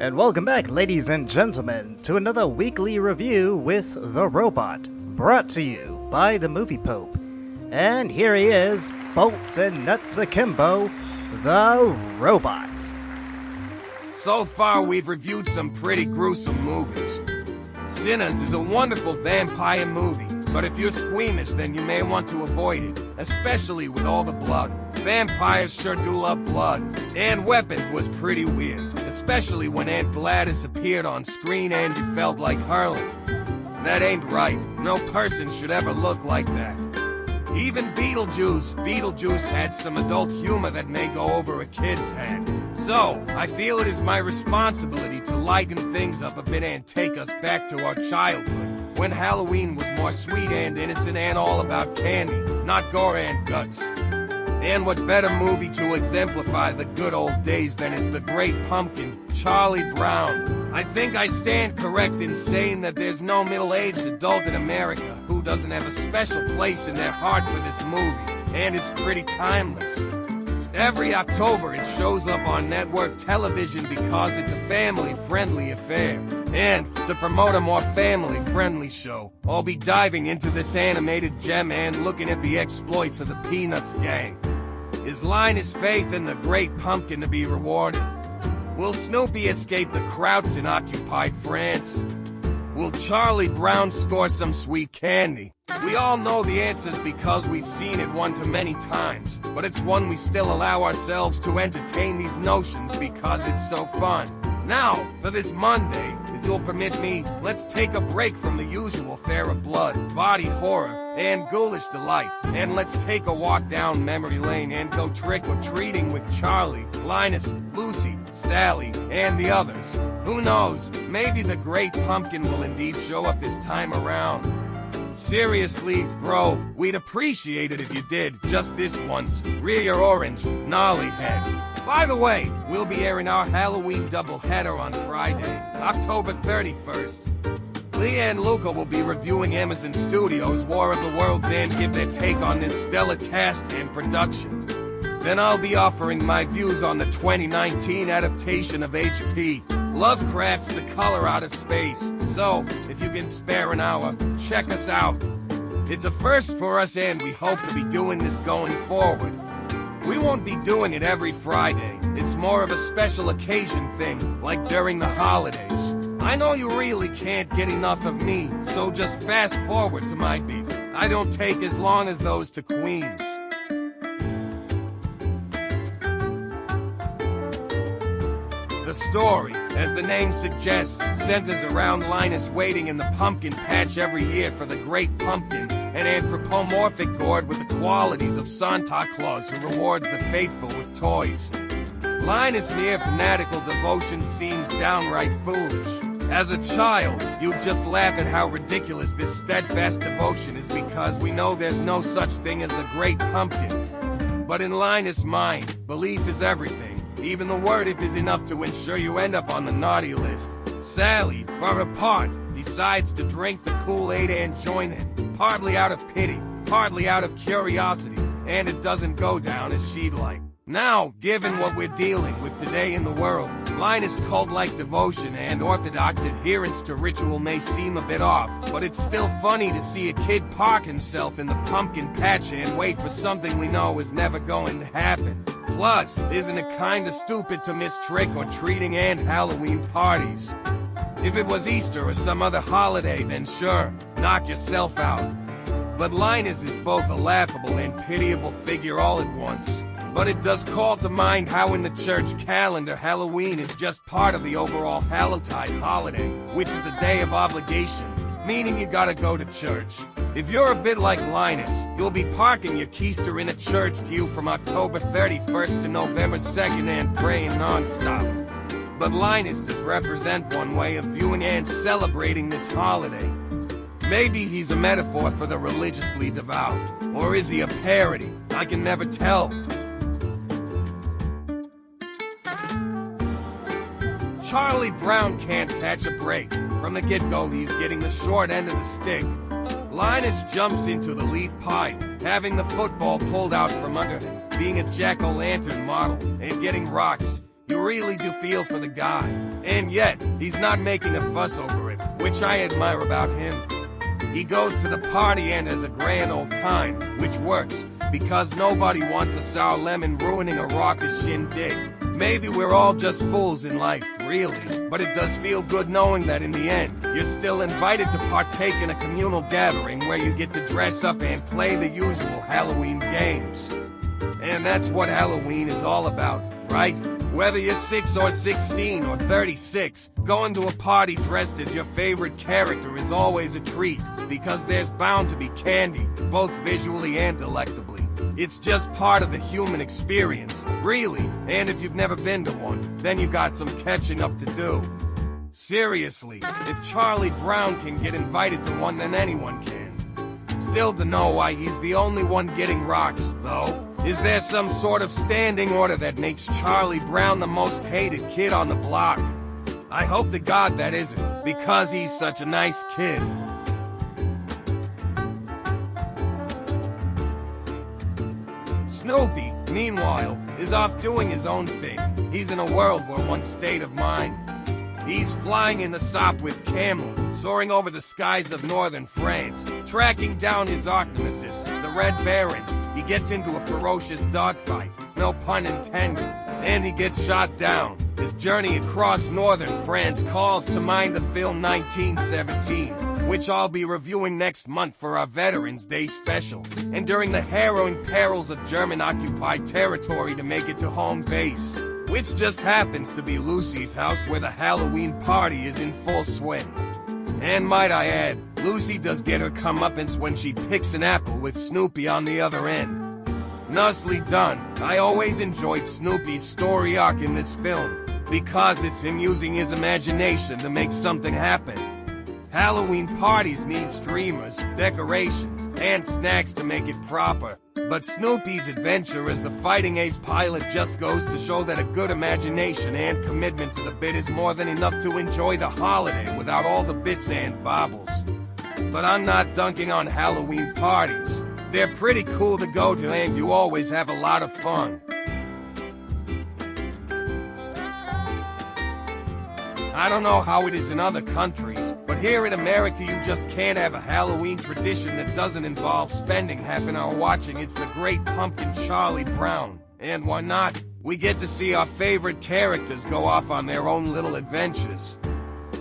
And welcome back, ladies and gentlemen, to another weekly review with The Robot, brought to you by the Movie Pope. And here he is, bolts and nuts akimbo, The Robot. So far, we've reviewed some pretty gruesome movies. Sinners is a wonderful vampire movie, but if you're squeamish, then you may want to avoid it, especially with all the blood. Vampires sure do love blood. And Weapons was pretty weird, especially when Aunt Gladys appeared on screen and you felt like hurling. That ain't right. No person should ever look like that. Even Beetlejuice had some adult humor that may go over a kid's head. So, I feel it is my responsibility to lighten things up a bit and take us back to our childhood, when Halloween was more sweet and innocent and all about candy, not gore and guts. And what better movie to exemplify the good old days than is The Great Pumpkin, Charlie Brown. I think I stand correct in saying that there's no middle-aged adult in America who doesn't have a special place in their heart for this movie, and it's pretty timeless. Every October it shows up on network television because it's a family-friendly affair. And to promote a more family-friendly show, I'll be diving into this animated gem and looking at the exploits of the Peanuts gang. Is Linus faith in the Great Pumpkin to be rewarded? Will Snoopy escape the Krauts in occupied France? Will Charlie Brown score some sweet candy? We all know the answers because we've seen it one too many times, but it's one we still allow ourselves to entertain these notions because it's so fun. Now, for this Monday, if you'll permit me, let's take a break from the usual fare of blood, body horror, and ghoulish delight, and let's take a walk down memory lane and go trick-or-treating with Charlie, Linus, Lucy, Sally, and the others. Who knows, maybe the Great Pumpkin will indeed show up this time around. Seriously, bro, we'd appreciate it if you did, just this once. Rear your orange, gnarly head. By the way, we'll be airing our Halloween doubleheader on Friday, October 31st. Leah and Luca will be reviewing Amazon Studios' War of the Worlds and give their take on this stellar cast and production. Then I'll be offering my views on the 2019 adaptation of H.P. Lovecraft's The Color Out of Space. So, if you can spare an hour, check us out. It's a first for us and we hope to be doing this going forward. We won't be doing it every Friday. It's more of a special occasion thing, like during the holidays. I know you really can't get enough of me, so just fast forward to my beat. I don't take as long as those to Queens. The story, as the name suggests, centers around Linus waiting in the pumpkin patch every year for the Great Pumpkin, an anthropomorphic gourd with the qualities of Santa Claus who rewards the faithful with toys. Linus' near fanatical devotion seems downright foolish. As a child, you'd just laugh at how ridiculous this steadfast devotion is because we know there's no such thing as the Great Pumpkin. But in Linus' mind, belief is everything. Even the word if is enough to ensure you end up on the naughty list. Sally, for her part, decides to drink the Kool-Aid and join in, partly out of pity, partly out of curiosity, and it doesn't go down as she'd like. Now, given what we're dealing with today in the world, Linus' cult-like devotion and orthodox adherence to ritual may seem a bit off, but it's still funny to see a kid park himself in the pumpkin patch and wait for something we know is never going to happen. Plus, isn't it kinda stupid to miss trick-or-treating and Halloween parties? If it was Easter or some other holiday, then sure, knock yourself out. But Linus is both a laughable and pitiable figure all at once. But it does call to mind how in the church calendar Halloween is just part of the overall Hallowtide holiday, which is a day of obligation, meaning you gotta go to church. If you're a bit like Linus, you'll be parking your keister in a church pew from October 31st to November 2nd and praying non-stop. But Linus does represent one way of viewing and celebrating this holiday. Maybe he's a metaphor for the religiously devout, or is he a parody? I can never tell. Charlie Brown can't catch a break. From the get-go, he's getting the short end of the stick. Linus jumps into the leaf pie, having the football pulled out from under him, being a jack-o'-lantern model, and getting rocks. You really do feel for the guy. And yet, he's not making a fuss over it, which I admire about him. He goes to the party and has a grand old time, which works, because nobody wants a sour lemon ruining a raucous shindig. Maybe we're all just fools in life, really, but it does feel good knowing that in the end, you're still invited to partake in a communal gathering where you get to dress up and play the usual Halloween games. And that's what Halloween is all about, right? Whether you're 6 or 16 or 36, going to a party dressed as your favorite character is always a treat, because there's bound to be candy, both visually and delectably. It's just part of the human experience, really, and if you've never been to one, then you got some catching up to do. Seriously, if Charlie Brown can get invited to one, then anyone can. Still to know why he's the only one getting rocks, though. Is there some sort of standing order that makes Charlie Brown the most hated kid on the block? I hope to God that isn't, because he's such a nice kid. Snoopy, meanwhile, is off doing his own thing. He's in a world war one state of mind. He's flying in the SOP with Camel, soaring over the skies of northern France, tracking down his arch-nemesis, the Red Baron. He gets into a ferocious dogfight, no pun intended, and he gets shot down. His journey across northern France calls to mind the film 1917, which I'll be reviewing next month for our Veterans Day special, and during the harrowing perils of German-occupied territory to make it to home base, which just happens to be Lucy's house where the Halloween party is in full swing. And might I add, Lucy does get her comeuppance when she picks an apple with Snoopy on the other end. Nicely done. I always enjoyed Snoopy's story arc in this film, because it's him using his imagination to make something happen. Halloween parties need streamers, decorations, and snacks to make it proper. But Snoopy's adventure as the fighting ace pilot just goes to show that a good imagination and commitment to the bit is more than enough to enjoy the holiday without all the bits and bobbles. But I'm not dunking on Halloween parties. They're pretty cool to go to and you always have a lot of fun. I don't know how it is in other countries, but here in America you just can't have a Halloween tradition that doesn't involve spending half an hour watching It's the Great Pumpkin Charlie Brown. And why not? We get to see our favorite characters go off on their own little adventures.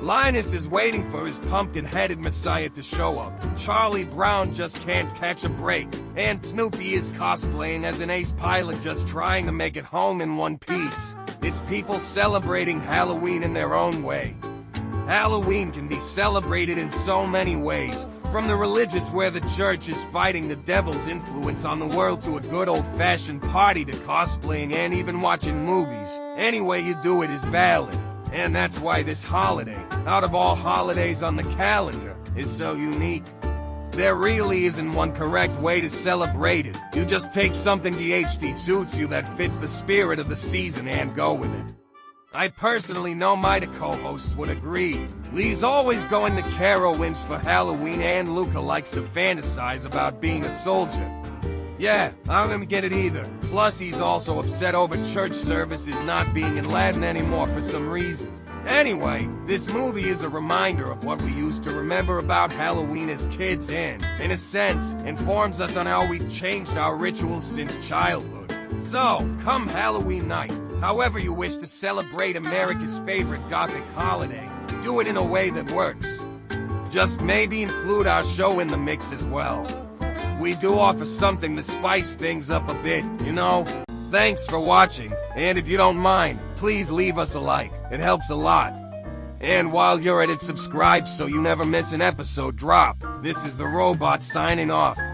Linus is waiting for his pumpkin-headed messiah to show up. Charlie Brown just can't catch a break. And Snoopy is cosplaying as an ace pilot just trying to make it home in one piece. It's people celebrating Halloween in their own way. Halloween can be celebrated in so many ways, from the religious where the church is fighting the devil's influence on the world to a good old-fashioned party to cosplaying and even watching movies. Any way you do it is valid. And that's why this holiday, out of all holidays on the calendar, is so unique. There really isn't one correct way to celebrate it. You just take something DHT suits you that fits the spirit of the season and go with it. I personally know my co-hosts would agree. Lee's always going to Carowinds for Halloween and Luca likes to fantasize about being a soldier. Yeah, I don't get it either. Plus he's also upset over church services not being in Latin anymore for some reason. Anyway, this movie is a reminder of what we used to remember about Halloween as kids and, in a sense, informs us on how we've changed our rituals since childhood. So, come Halloween night, however you wish to celebrate America's favorite Gothic holiday, do it in a way that works. Just maybe include our show in the mix as well. We do offer something to spice things up a bit, you know? Thanks for watching, and if you don't mind, please leave us a like. It helps a lot. And while you're at it, subscribe so you never miss an episode drop. This is the Robot signing off.